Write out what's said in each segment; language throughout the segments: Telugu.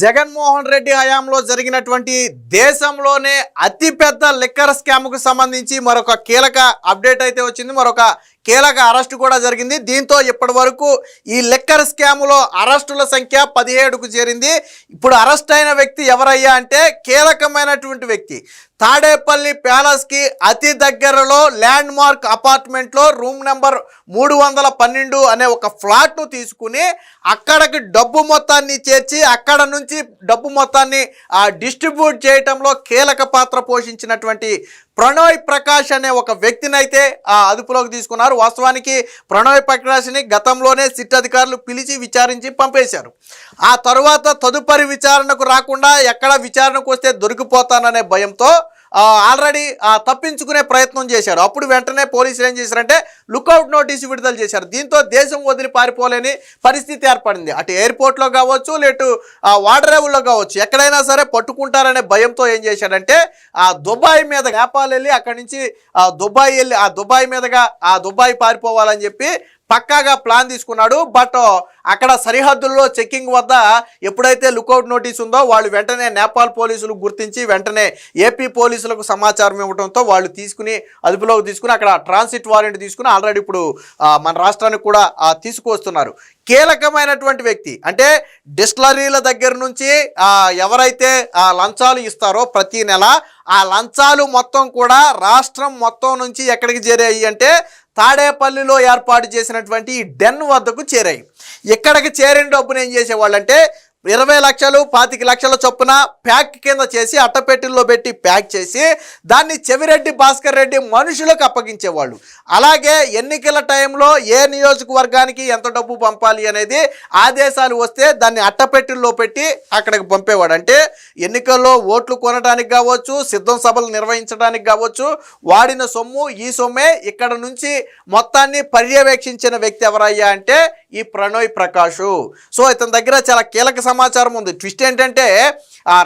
జగన్మోహన్ రెడ్డి హయాంలో జరిగినటువంటి దేశంలోనే అతిపెద్ద లిక్కర్ స్కామ్కు సంబంధించి మరొక కీలక అప్డేట్ అయితే వచ్చింది. మరొక కీలక అరెస్టు కూడా జరిగింది. దీంతో ఇప్పటి వరకు ఈ లిక్కర్ స్కామ్లో అరెస్టుల సంఖ్య 17కు చేరింది. ఇప్పుడు అరెస్ట్ అయిన వ్యక్తి ఎవరయ్యా అంటే కీలకమైనటువంటి వ్యక్తి. తాడేపల్లి ప్యాలెస్కి అతి దగ్గరలో ల్యాండ్ మార్క్ అపార్ట్మెంట్లో రూమ్ నెంబర్ 312 అనే ఒక ఫ్లాట్ను తీసుకుని అక్కడికి డబ్బు మొత్తాన్ని చేర్చి అక్కడ నుంచి డబ్బు మొత్తాన్ని డిస్ట్రిబ్యూట్ చేయటంలో కీలక పాత్ర పోషించినటువంటి ప్రణోయ్ ప్రకాష్ అనే ఒక వ్యక్తిని అయితే అదుపులోకి తీసుకున్నారు. వాస్తవానికి ప్రణోయ్ ప్రకాష్ని గతంలోనే సిట్ అధికారులు పిలిచి విచారించి పంపేశారు. ఆ తరువాత తదుపరి విచారణకు రాకుండా ఎక్కడ విచారణకు వస్తే దొరికిపోతాననే భయంతో ఆల్రెడీ తప్పించుకునే ప్రయత్నం చేశాడు. అప్పుడు వెంటనే పోలీసులు ఏం చేశారంటే లుకౌట్ నోటీసు విడుదల చేశారు. దీంతో దేశం వదిలి పారిపోలేని పరిస్థితి ఏర్పడింది. అటు ఎయిర్పోర్ట్లో కావచ్చు, లేటు వాడరేవుల్లో కావచ్చు, ఎక్కడైనా సరే పట్టుకుంటారనే భయంతో ఏం చేశాడంటే దుబాయ్ మీద నేపాల్ వెళ్ళి అక్కడి నుంచి దుబాయ్ వెళ్ళి దుబాయ్ మీదగా దుబాయ్ పారిపోవాలని చెప్పి పక్కాగా ప్లాన్ తీసుకున్నాడు. బట్ అక్కడ సరిహద్దుల్లో చెక్కింగ్ వద్ద ఎప్పుడైతే లుకౌట్ నోటీస్ ఉందో వాళ్ళు వెంటనే నేపాల్ పోలీసులు గుర్తించి వెంటనే ఏపీ పోలీసులకు సమాచారం ఇవ్వడంతో వాళ్ళు తీసుకుని అదుపులోకి తీసుకుని అక్కడ ట్రాన్సిట్ వారెంట్ తీసుకుని ఆల్రెడీ ఇప్పుడు మన రాష్ట్రానికి కూడా తీసుకువస్తున్నారు. కీలకమైనటువంటి వ్యక్తి అంటే డిస్టిలరీల దగ్గర నుంచి ఎవరైతే లంచాలు ఇస్తారో ప్రతి నెల ఆ లంచాలు మొత్తం కూడా రాష్ట్రం మొత్తం నుంచి ఎక్కడికి చేరాయి అంటే తాడేపల్లిలో ఏర్పాటు చేసినటువంటి ఈ డెన్ వద్దకు చేరాయి. ఇక్కడికి చేరిన డబ్బును ఏం చేసేవాళ్ళంటే 20 లక్షలు 25 లక్షల చొప్పున ప్యాక్ కింద చేసి అట్టపెట్టెల్లో పెట్టి ప్యాక్ చేసి దాన్ని చెవిరెడ్డి భాస్కర్ రెడ్డి మనుషులకు అప్పగించేవాళ్ళు. అలాగే ఎన్నికల టైంలో ఏ నియోజకవర్గానికి ఎంత డబ్బు పంపాలి అనేది ఆదేశాలు వస్తే దాన్ని అట్టపెట్టెల్లో పెట్టి అక్కడికి పంపేవాడు. అంటే ఎన్నికల్లో ఓట్లు కొనడానికి కావచ్చు, సిద్ధం సభలు నిర్వహించడానికి కావచ్చు వాడిన సొమ్ము ఈ సొమ్మే ఇక్కడ నుంచి మొత్తాన్ని పర్యవేక్షించిన వ్యక్తి ఎవరయ్యా అంటే ఈ ప్రణోయ్ ప్రకాష్. సో ఇతని దగ్గర చాలా కీలక సమాచారం ఉంది. ట్విస్ట్ ఏంటంటే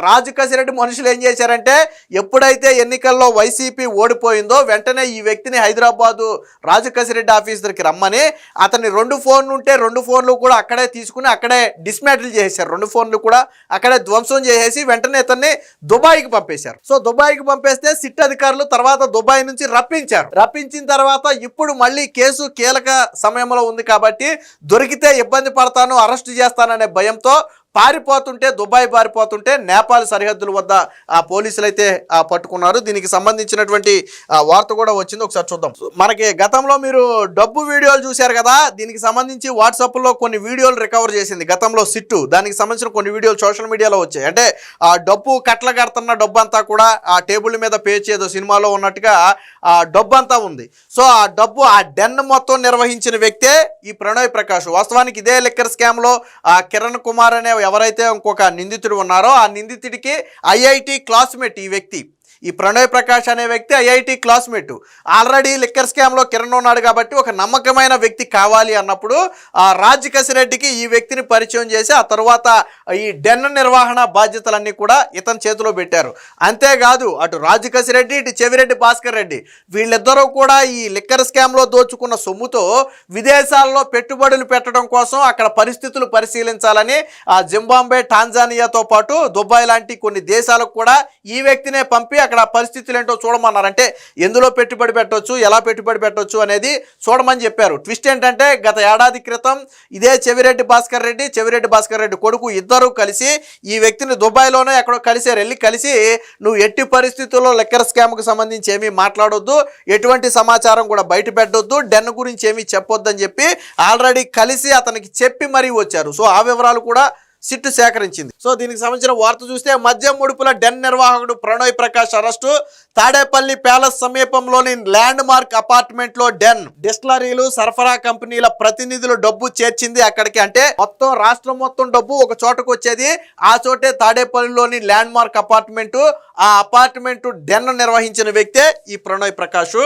రాజు కసిరెడ్డి మనుషులు ఏం చేశారంటే ఎప్పుడైతే ఎన్నికల్లో వైసీపీ ఓడిపోయిందో వెంటనే ఈ వ్యక్తిని హైదరాబాదు రాజు కసిరెడ్డి ఆఫీస్ దగ్గరికి రమ్మని అతని 2 ఫోన్లు ఉంటే 2 ఫోన్లు కూడా అక్కడే తీసుకుని అక్కడే డిస్మాంటిల్ చేశారు. 2 ఫోన్లు కూడా అక్కడే ధ్వంసం చేసేసి వెంటనే ఇతన్ని దుబాయ్కి పంపేశారు. సో దుబాయ్కి పంపేస్తే సిట్ అధికారులు తర్వాత దుబాయ్ నుంచి రప్పించారు. రప్పించిన తర్వాత ఇప్పుడు మళ్ళీ కేసు కీలక సమయంలో ఉంది కాబట్టి దొరికితే ఇబ్బంది పడతాను, అరెస్ట్ చేస్తాననే భయంతో దుబాయ్ పారిపోతుంటే నేపాల్ సరిహద్దుల వద్ద పోలీసులు అయితే పట్టుకున్నారు. దీనికి సంబంధించినటువంటి వార్త కూడా వచ్చింది, ఒకసారి చూద్దాం. మనకి గతంలో మీరు డబ్బు వీడియోలు చూశారు కదా, దీనికి సంబంధించి వాట్సాప్లో కొన్ని వీడియోలు రికవర్ చేసింది గతంలో సిట్టు. దానికి సంబంధించిన కొన్ని వీడియోలు సోషల్ మీడియాలో వచ్చాయి. అంటే డబ్బు కట్ల కడుతున్న డబ్బు అంతా కూడా ఆ టేబుల్ మీద పేచి ఏదో సినిమాలో ఉన్నట్టుగా డబ్బు అంతా ఉంది. సో ఆ డబ్బు ఆ డెన్ మొత్తం నిర్వహించిన వ్యక్తే ఈ ప్రణోయ్ ప్రకాష్. వాస్తవానికి ఇదే లిక్కర్ స్కామ్లో కిరణ్ కుమార్ అనే ఎవరైతే ఇంకొక నిందితుడు ఉన్నారో ఆ నిందితుడికి ఐఐటి క్లాస్మేట్ ఈ వ్యక్తి. ఈ ప్రణోయ్ ప్రకాష్ అనే వ్యక్తి ఐఐటి క్లాస్మేట్. ఆల్రెడీ లిక్కర్ స్కామ్లో కిరణ్ ఉన్నాడు కాబట్టి ఒక నమ్మకమైన వ్యక్తి కావాలి అన్నప్పుడు రాజు కసిరెడ్డికి ఈ వ్యక్తిని పరిచయం చేసి ఆ తర్వాత ఈ డెన్ నిర్వహణ బాధ్యతలన్నీ కూడా ఇతని చేతిలో పెట్టారు. అంతేకాదు అటు రాజు కసిరెడ్డి ఇటు చెవిరెడ్డి భాస్కర్ రెడ్డి వీళ్ళిద్దరూ కూడా ఈ లిక్కర్ స్కామ్లో దోచుకున్న సొమ్ముతో విదేశాల్లో పెట్టుబడులు పెట్టడం కోసం అక్కడ పరిస్థితులు పరిశీలించాలని జింబాబ్వే, టాంజానియాతో పాటు దుబాయ్ లాంటి కొన్ని దేశాలకు కూడా ఈ వ్యక్తినే పంపి అక్కడ పరిస్థితులు ఏంటో చూడమన్నారు. అంటే ఎందులో పెట్టుబడి పెట్టవచ్చు, ఎలా పెట్టుబడి పెట్టవచ్చు అనేది చూడమని చెప్పారు. ట్విస్ట్ ఏంటంటే గత ఏడాది క్రితం ఇదే చెవిరెడ్డి భాస్కర్ రెడ్డి కొడుకు ఇద్దరు కలిసి ఈ వ్యక్తిని దుబాయ్లోనే ఎక్కడో కలిసి నువ్వు ఎట్టి పరిస్థితుల్లో లిక్కర్ స్కామ్కు సంబంధించి ఏమీ మాట్లాడొద్దు, ఎటువంటి సమాచారం కూడా బయట పెట్టొద్దు, డెన్ గురించి ఏమీ చెప్పొద్దని చెప్పి ఆల్రెడీ కలిసి అతనికి చెప్పి మరీ వచ్చారు. సో ఆ వివరాలు కూడా సిట్టు సేకరించింది. సో దీనికి సంబంధించిన వార్త చూస్తే మద్యం ముడుపుల డెన్ నిర్వాహకుడు ప్రణోయ్ ప్రకాష్ అరెస్టు. తాడేపల్లి ప్యాలెస్ సమీపంలోని ల్యాండ్ మార్క్ అపార్ట్మెంట్లో డెన్ డిస్టిలరీలు సరఫరా కంపెనీల ప్రతినిధులు డబ్బు చేర్చింది అక్కడికి. అంటే మొత్తం రాష్ట్రం మొత్తం డబ్బు ఒక చోటకు వచ్చేది. ఆ చోటే తాడేపల్లిలోని ల్యాండ్ మార్క్ అపార్ట్మెంటు. ఆ అపార్ట్మెంటు డెన్ నిర్వహించిన వ్యక్తే ఈ ప్రణోయ్ ప్రకాష్.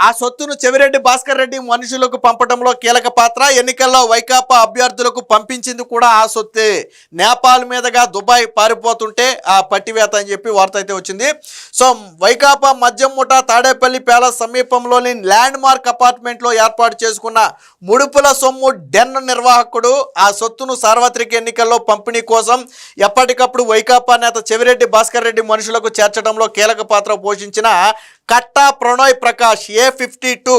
ఆ సొత్తును చెవిరెడ్డి భాస్కర్ రెడ్డి మనుషులకు పంపడంలో కీలక పాత్ర. ఎన్నికల్లో వైకాపా అభ్యర్థులకు పంపించింది కూడా ఆ సొత్తే. నేపాల్ మీదుగా దుబాయ్ పారిపోతుంటే ఆ పట్టివేత అని చెప్పి వార్త అయితే వచ్చింది. సో వైకాపా మద్యం ముఠా తాడేపల్లి ప్యాలెస్ సమీపంలోని ల్యాండ్ మార్క్ అపార్ట్మెంట్లో ఏర్పాటు చేసుకున్న ముడుపుల సొమ్ము డెన్ నిర్వాహకుడు ఆ సొత్తును సార్వత్రిక ఎన్నికల్లో పంపిణీ కోసం ఎప్పటికప్పుడు వైకాపా నేత చెవిరెడ్డి భాస్కర్ రెడ్డి మనుషులకు చేర్చడంలో కీలక పాత్ర పోషించిన కట్టా ప్రణోయ్ ప్రకాష్ A52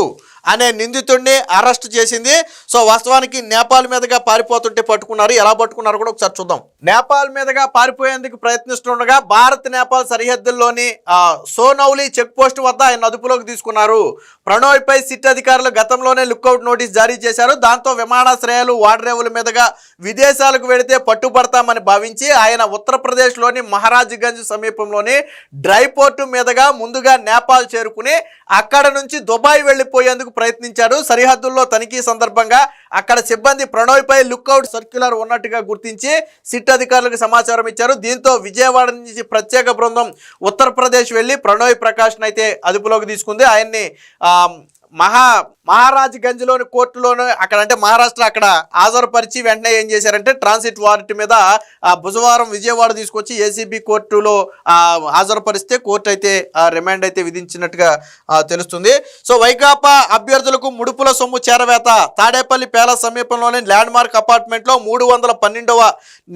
అనే నిందితుడిని అరెస్ట్ చేసింది. సో వాస్తవానికి నేపాల్ మీదుగా పారిపోతుంటే పట్టుకున్నారు. ఎలా పట్టుకున్నారు కూడా ఒకసారి చూద్దాం. నేపాల్ మీదుగా పారిపోయేందుకు ప్రయత్నిస్తుండగా భారత్ నేపాల్ సరిహద్దుల్లోని సోనౌలి చెక్ పోస్ట్ వద్ద ఆయన అదుపులోకి తీసుకున్నారు. ప్రణోయ్ పై సిట్ అధికారులు గతంలోనే లుక్అవుట్ నోటీస్ జారీ చేశారు. దాంతో విమానాశ్రయాలు వాడరేవుల మీదుగా విదేశాలకు వెళితే పట్టుబడతామని భావించి ఆయన ఉత్తరప్రదేశ్లోని మహారాజ్గంజ్ సమీపంలోని డ్రై పోర్టు మీదుగా ముందుగా నేపాల్ చేరుకుని అక్కడ నుంచి దుబాయ్ వెళ్లిపోయేందుకు ప్రయత్నించాడు. సరిహద్దుల్లో తనిఖీ సందర్భంగా అక్కడ సిబ్బంది ప్రణోయ్ పై లుక్అవుట్ సర్క్యులర్ ఉన్నట్టుగా గుర్తించి సిట్ అధికారులకు సమాచారం ఇచ్చారు. దీంతో విజయవాడ నుంచి ప్రత్యేక బృందం ఉత్తరప్రదేశ్ వెళ్లి ప్రణోయ్ ప్రకాష్ అయితే అదుపులోకి తీసుకుంది. ఆయన్ని మహారాజ్గంజ్లోని కోర్టులోను అక్కడ అంటే మహారాష్ట్ర అక్కడ హాజరుపరిచి వెంటనే ఏం చేశారంటే ట్రాన్సిట్ వారెంట్ మీద బుధవారం విజయవాడ తీసుకొచ్చి ఏసీబీ కోర్టులో హాజరుపరిస్తే కోర్టు అయితే రిమాండ్ అయితే విధించినట్టుగా తెలుస్తుంది. సో వైకాపా అభ్యర్థులకు ముడుపుల సొమ్ము చేరవేత తాడేపల్లి ప్యాలెస్ సమీపంలోని ల్యాండ్ మార్క్ అపార్ట్మెంట్లో 312వ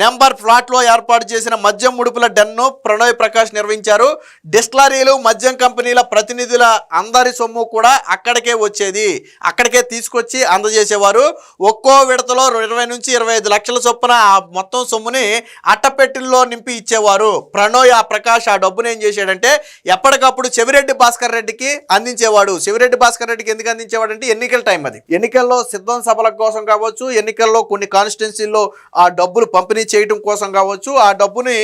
నెంబర్ ఫ్లాట్లో ఏర్పాటు చేసిన మద్యం ముడుపుల డెన్ను ప్రణోయ్ ప్రకాష్ నిర్వహించారు. డిస్టిలరీలు మద్యం కంపెనీల ప్రతినిధుల అందరి సొమ్ము కూడా అక్కడికే వచ్చేది. అక్కడికే తీసుకొచ్చి అందజేసేవారు. ఒక్కో విడతలో 20 నుంచి 25 లక్షల చొప్పున ఆ మొత్తం సొమ్ముని అట్టపెట్టెల్లో నింపి ఇచ్చేవారు. ప్రణోయ్ ప్రకాష్ ఆ డబ్బును ఏం చేశాడంటే ఎప్పటికప్పుడు చెవిరెడ్డి భాస్కర్ రెడ్డికి అందించేవాడు. చెవిరెడ్డి భాస్కర్ రెడ్డికి ఎందుకు అందించేవాడు అంటే ఎన్నికల టైం, అది ఎన్నికల్లో సిద్ధం సభల కోసం కావచ్చు, ఎన్నికల్లో కొన్ని కాన్స్టిట్యున్సీల్లో ఆ డబ్బులు పంపిణీ చేయడం కోసం కావచ్చు, ఆ డబ్బుని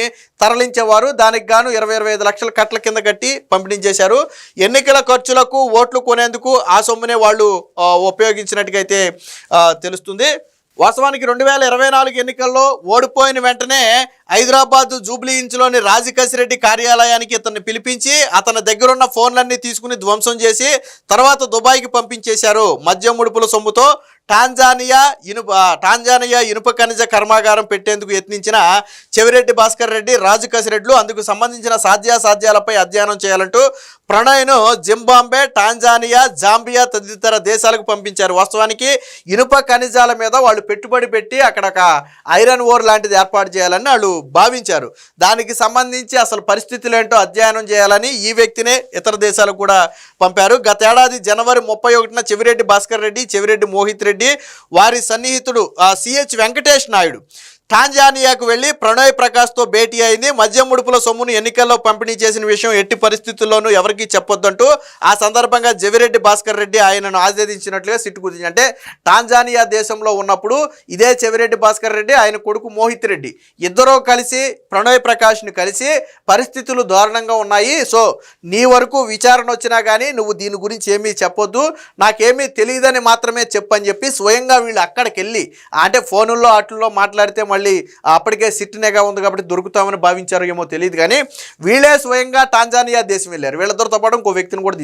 తరలించేవారు. దానికి గాను 20-25 లక్షల కట్ల కింద కట్టి పంపిణీ చేశారు. ఎన్నికల ఖర్చులకు ఓట్లు కొనేందుకు ఆ సొమ్మునే వాళ్ళు ఉపయోగించినట్టుగా అయితే తెలుస్తుంది. వాస్తవానికి 2024 ఎన్నికల్లో ఓడిపోయిన వెంటనే హైదరాబాద్ జూబ్లీ హిల్స్లోని రాజకసిరెడ్డి కార్యాలయానికి ఇతన్ని పిలిపించి అతని దగ్గరున్న ఫోన్లన్నీ తీసుకుని ధ్వంసం చేసి తర్వాత దుబాయ్కి పంపించేశారు. మద్యం ముడుపుల సొమ్ముతో టాంజానియా ఇనుప ఖనిజ కర్మాగారం పెట్టేందుకు యత్నించిన చెవిరెడ్డి భాస్కర్ రెడ్డి, రాజు కసిరెడ్లు అందుకు సంబంధించిన సాధ్యాసాధ్యాలపై అధ్యయనం చేయాలంటూ ప్రణోయ్ను జింబాబ్వే, టాంజానియా, జాంబియా తదితర దేశాలకు పంపించారు. వాస్తవానికి ఇనుప ఖనిజాల మీద వాళ్ళు పెట్టుబడి పెట్టి అక్కడ ఒక ఐరన్ ఓర్ లాంటిది ఏర్పాటు చేయాలని వాళ్ళు భావించారు. దానికి సంబంధించి అసలు పరిస్థితులు ఏంటో అధ్యయనం చేయాలని ఈ వ్యక్తినే ఇతర దేశాలకు కూడా పంపారు. గత ఏడాది జనవరి 31న చెవిరెడ్డి భాస్కర్ రెడ్డి, చెవిరెడ్డి మోహిత్ రెడ్డి, వారి సన్నిహితుడు సిహెచ్ వెంకటేష్ నాయుడు టాంజానియాకు వెళ్లి ప్రణోయ్ ప్రకాష్తో భేటీ అయింది. మద్యం ముడుపుల సొమ్మును ఎన్నికల్లో పంపిణీ చేసిన విషయం ఎట్టి పరిస్థితుల్లోనూ ఎవరికీ చెప్పొద్దంటూ ఆ సందర్భంగా చెవిరెడ్డి భాస్కర్ రెడ్డి ఆయనను ఆదేశించినట్లుగా సిట్టు గురించి అంటే టాంజానియా దేశంలో ఉన్నప్పుడు ఇదే చెవిరెడ్డి భాస్కర్ రెడ్డి, ఆయన కొడుకు మోహిత్ రెడ్డి ఇద్దరూ కలిసి ప్రణోయ్ ప్రకాష్ని కలిసి పరిస్థితులు దారుణంగా ఉన్నాయి, సో నీ వరకు విచారణ వచ్చినా కానీ నువ్వు దీని గురించి ఏమీ చెప్పొద్దు, నాకేమీ తెలియదని మాత్రమే చెప్పని చెప్పి స్వయంగా వీళ్ళు అక్కడికి వెళ్ళి అంటే ఫోనుల్లో వాటిల్లో మాట్లాడితే మళ్ళీ అప్పటికే సిట్టునేగా ఉంది కాబట్టి దొరుకుతామని భావించారు ఏమో తెలియదు, కానీ వీళ్ళే స్వయంగా టాంజానియా దేశం వెళ్ళారు. వీళ్ళిద్దరితో పాటు ఇంకో వ్యక్తిని కూడా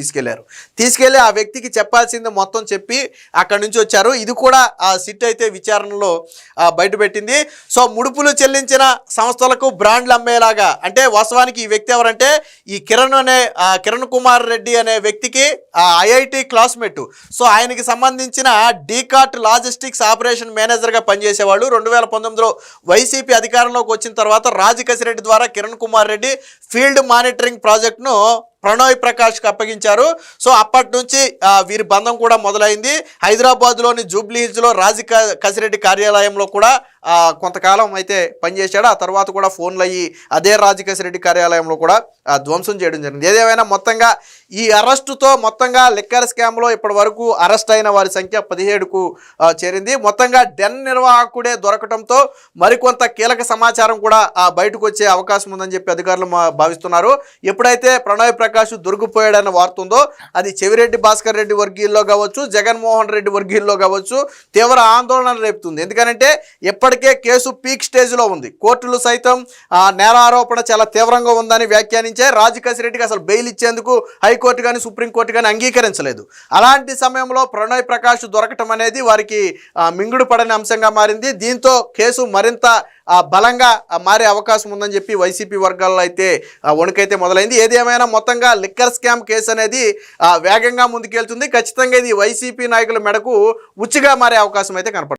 తీసుకెళ్ళి ఆ వ్యక్తికి చెప్పాల్సింది మొత్తం చెప్పి అక్కడి నుంచి వచ్చారు. ఇది కూడా ఆ సిట్ అయితే విచారణలో బయటపెట్టింది. సో ముడుపులు చెల్లించిన సంస్థలకు బ్రాండ్లు అమ్మేలాగా అంటే వాస్తవానికి ఈ వ్యక్తి ఎవరంటే ఈ కిరణ్ కుమార్ రెడ్డి అనే వ్యక్తికి ఐఐటి క్లాస్మేట్. సో ఆయనకి సంబంధించిన డీకార్ట్ లాజిస్టిక్స్ ఆపరేషన్ మేనేజర్గా పనిచేసేవాళ్ళు. 2019లో వైసీపీ అధికారంలోకి వచ్చిన తర్వాత రాజకసిరెడ్డి ద్వారా కిరణ్ కుమార్ రెడ్డి ఫీల్డ్ మానిటరింగ్ ప్రాజెక్టును ప్రణోయ్ ప్రకాష్కి అప్పగించారు. సో అప్పటి నుంచి వీరి బంధం కూడా మొదలైంది. హైదరాబాద్లోని జూబ్లీ హిల్స్లో కసిరెడ్డి కార్యాలయంలో కూడా కొంతకాలం అయితే పనిచేశాడు. ఆ తర్వాత కూడా ఫోన్లు అయ్యి అదే కసిరెడ్డి కార్యాలయంలో కూడా ధ్వంసం చేయడం జరిగింది. ఏదేమైనా మొత్తంగా ఈ అరెస్టుతో మొత్తంగా లిక్కర్ స్కామ్లో ఇప్పటి వరకు అరెస్ట్ అయిన వారి సంఖ్య 17కు చేరింది. మొత్తంగా డెన్ నిర్వాహకుడే దొరకడంతో మరికొంత కీలక సమాచారం కూడా బయటకు వచ్చే అవకాశం ఉందని చెప్పి అధికారులు భావిస్తున్నారు. ఎప్పుడైతే ప్రణోయ్ ప్రకాష్ దొరికిపోయాడన్న వార్త ఉందో అది చెవిరెడ్డి భాస్కర్ రెడ్డి వర్గీయుల్లో కావచ్చు, జగన్మోహన్ రెడ్డి వర్గీయుల్లో కావచ్చు తీవ్ర ఆందోళన రేపుతుంది. ఎందుకంటే ఇప్పటికే కేసు పీక్ స్టేజ్లో ఉంది. కోర్టులు సైతం నేరారోపణ చాలా తీవ్రంగా ఉందని వ్యాఖ్యానించే రాజకసిరెడ్డికి అసలు బెయిల్ ఇచ్చేందుకు హైకోర్టు కానీ సుప్రీంకోర్టు కానీ అంగీకరించలేదు. అలాంటి సమయంలో ప్రణోయ్ ప్రకాష్ దొరకటం అనేది వారికి మింగుడు పడని అంశంగా మారింది. దీంతో కేసు మరింత బలంగా మారే అవకాశం ఉందని చెప్పి వైసీపీ వర్గాల్లో అయితే వణుకైతే మొదలైంది. ఏది ఏమైనా మొత్తంగా లిక్కర్ స్కామ్ కేసు అనేది వేగంగా ముందుకెళ్తుంది. ఖచ్చితంగా ఇది వైసీపీ నాయకుల మెడకు ఉచ్చుగా మారే అవకాశం అయితే కనపడుతుంది.